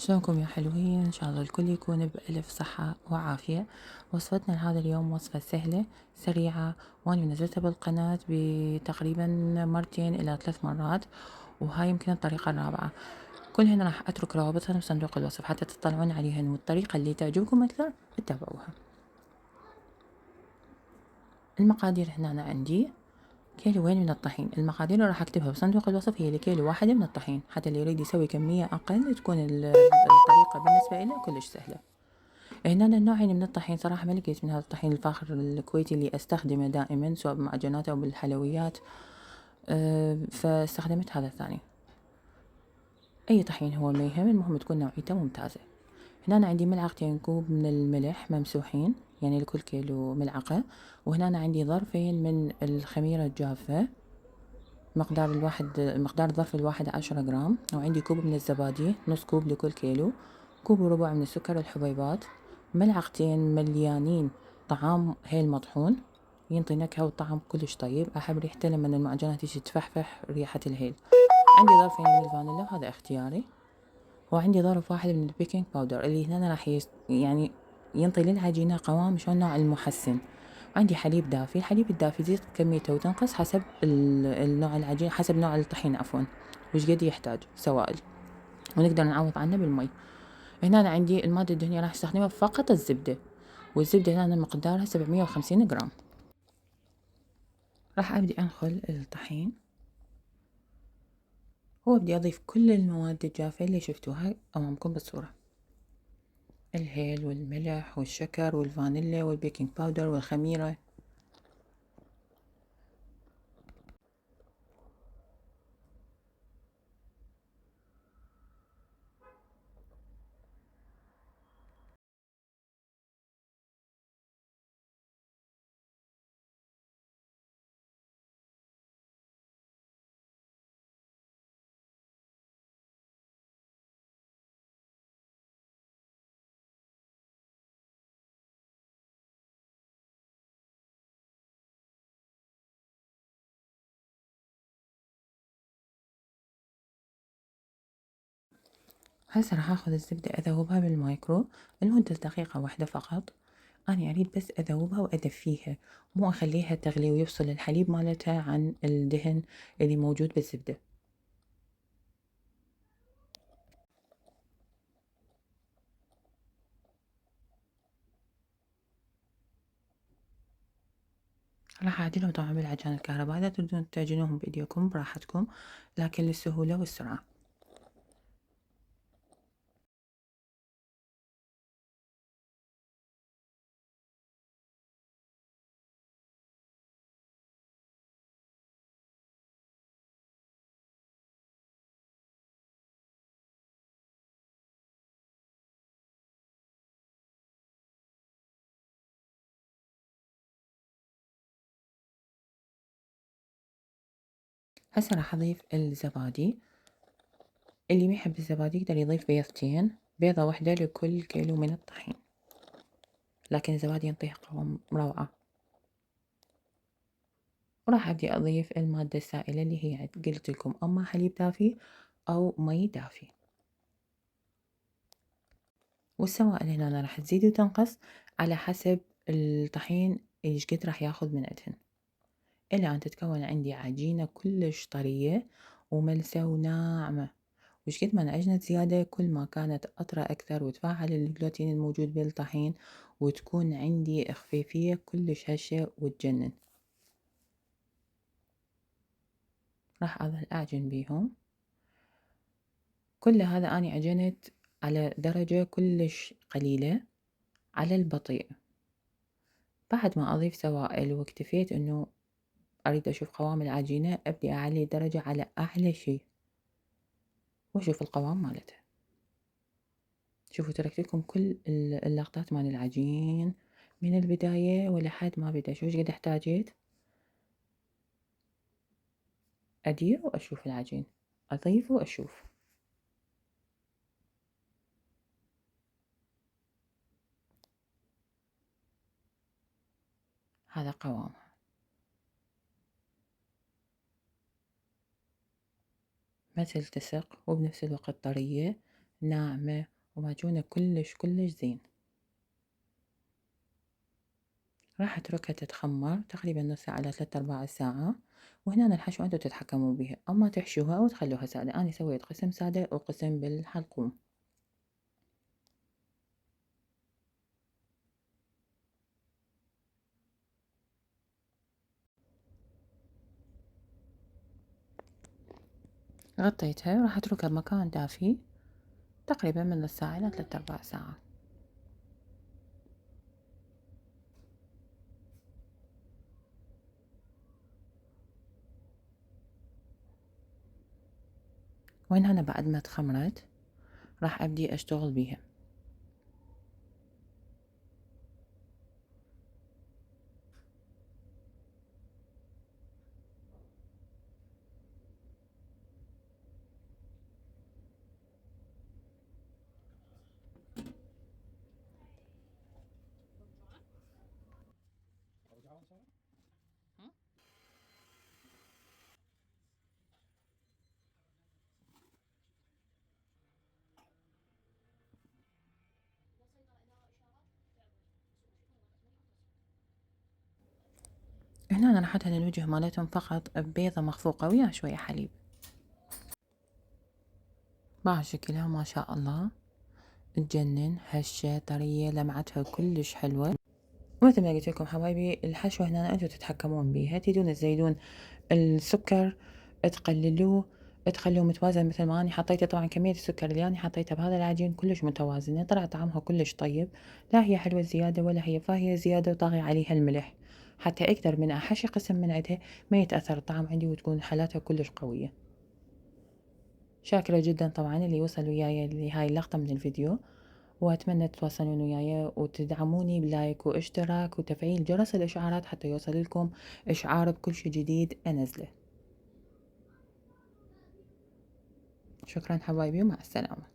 شلونكم يا حلوين؟ إن شاء الله الكل يكون بألف صحة وعافية. وصفتنا لهذا اليوم وصفة سهلة سريعة، وأنا منزلتها بالقناة بتقريبا مرتين إلى 3 مرات، وهاي يمكن الطريقة الرابعة. كلهن راح أترك روابطهن بصندوق الوصف حتى تطلعون عليهن، والطريقة اللي تعجبكم أكثر اتبعوها. المقادير هنا أنا عندي كيلوين من الطحين. المقادير اللي راح اكتبها بصندوق الوصف هي لكيلو واحد من الطحين، حتى اللي يريد يسوي كمية أقل تكون الطريقة بالنسبة له كلش سهلة. هنا النوعين من الطحين صراحة ما لقيت من هذا الطحين الفاخر الكويتي اللي أستخدمه دائما سواء بالمعجنات أو بالحلويات، فاستخدمت هذا الثاني. أي طحين هو ما يهم، المهم تكون نوعيته ممتازة. هنا أنا عندي ملعقتين كوب من الملح ممسوحين، يعني لكل كيلو ملعقة. وهنا أنا عندي ظرفين من الخميرة الجافة، مقدار الظرف الواحد 10 جرام. وعندي كوب من الزبادي، نص كوب لكل كيلو. كوب وربع من السكر الحبيبات. ملعقتين مليانين طعام هيل مطحون، ينطي نكهة وطعم كلش طيب. أحب ريحته لما المعجنات تيجي تفحفح ريحة الهيل. عندي ظرفين من الفانيلا وهذا اختياري. وعندي ظرف واحد من البيكنج باودر اللي هنا راح يعني ينطي للعجينة قوام شلون نوع المحسن. عندي حليب دافي. الحليب الدافي تزيد كميته وتنقص حسب النوع العجين، حسب نوع الطحين عفوا، وش قد يحتاج سوائل، ونقدر نعوض عنه بالمي. هنا أنا عندي المادة الدهنية راح استخدمها فقط الزبدة، والزبدة هنا مقدارها 750 جرام. راح أبدي أنخل الطحين، وأبدي أضيف كل المواد الجافة اللي شفتوها أمامكم بالصورة: الهيل والملح والشكر والفانيلا والبيكنج باودر والخميرة. هسه راح اخذ الزبدة اذوبها بالمايكرو لمدة دقيقة واحدة فقط. انا اريد بس اذوبها وادفيها، مو اخليها تغلي ويفصل الحليب مالتها عن الدهن اللي موجود بالزبدة. راح اعجنهم طبعا بالعجان الكهربائي، اذا تريدون تعجنوهم بايديكم براحتكم، لكن للسهولة والسرعة. هسه راح اضيف الزبادي. اللي ما يحب الزبادي يقدر يضيف بيضتين، بيضة واحدة لكل كيلو من الطحين، لكن الزبادي ينطيه قوام روعة. وراح ابدي اضيف المادة السائلة اللي هي قلت لكم اما حليب دافي او مي دافي. والسوائل هنا راح تزيد وتنقص على حسب الطحين ايش قد راح ياخذ من عندهن، الى ان تتكون عندي عجينة كلش طرية وملسة وناعمة. وش قد ما انعجنت زيادة كل ما كانت أطرى أكثر، وتفاعل الجلوتين الموجود بالطحين، وتكون عندي خفيفية كلش هشة وتجنن. راح أظل أعجن بيهم. كل هذا أني عجنت على درجة كلش قليلة على البطيء. بعد ما أضيف سوائل واكتفيت أنه أريد أشوف قوام العجينة، أبدي أعلي الدرجة على أعلى شي وأشوف القوام مالته. شوفوا تركت لكم كل اللقطات مال العجين من البداية ولحد ما بدأ. شوف قد احتاجيت أدير وأشوف العجين، أضيف وأشوف. هذا قوامها، ما تلتصق وبنفس الوقت طرية ناعمة ومعجونة كلش زين. راح اتركها تتخمر تقريبا نص ساعة إلى 3/4 ساعة، وهنا الحشوة انتو تتحكمون بيها، اما تحشوها او تخلوها سادة. اني سويت قسم سادة وقسم بالحلقوم. غطيتها وراح اتركها بمكان دافي تقريبا من نص ساعة إلى 3/4 ساعة. وين هنا بعد ما تخمرت راح ابدي اشتغل بيها. هنا أنا راح أدهن الوجه مالتهم فقط ببيضة مخفوقة ويا شوية حليب. بعد شكلها ما شاء الله تجنن، هشة طرية، لمعتها كلش حلوة. ومثل ما قلت لكم حبايبي الحشوة هنا انتم تتحكمون بيها، تريدون تزيدون السكر تقللوه تخلوه متوازن مثل ما اني حطيته. طبعا كمية السكر اللي اني حطيتها بهذا العجين كلش متوازنة، طلع طعمها كلش طيب، لا هي حلوة زيادة ولا هي فاهية زيادة وطاغي عليها الملح، حتى اقدر من احشي قسم من عندها ما يتأثر الطعم عندي وتكون حالاتها كلش قوية. شاكرة جدا طبعا اللي وصل وياي لهاي اللقطة من الفيديو، وأتمنى تتواصلون وياي وتدعموني بلايك واشتراك وتفعيل جرس الإشعارات حتى يوصل لكم إشعار بكل شي جديد أنزله. شكرا حبايبي ومع السلامة.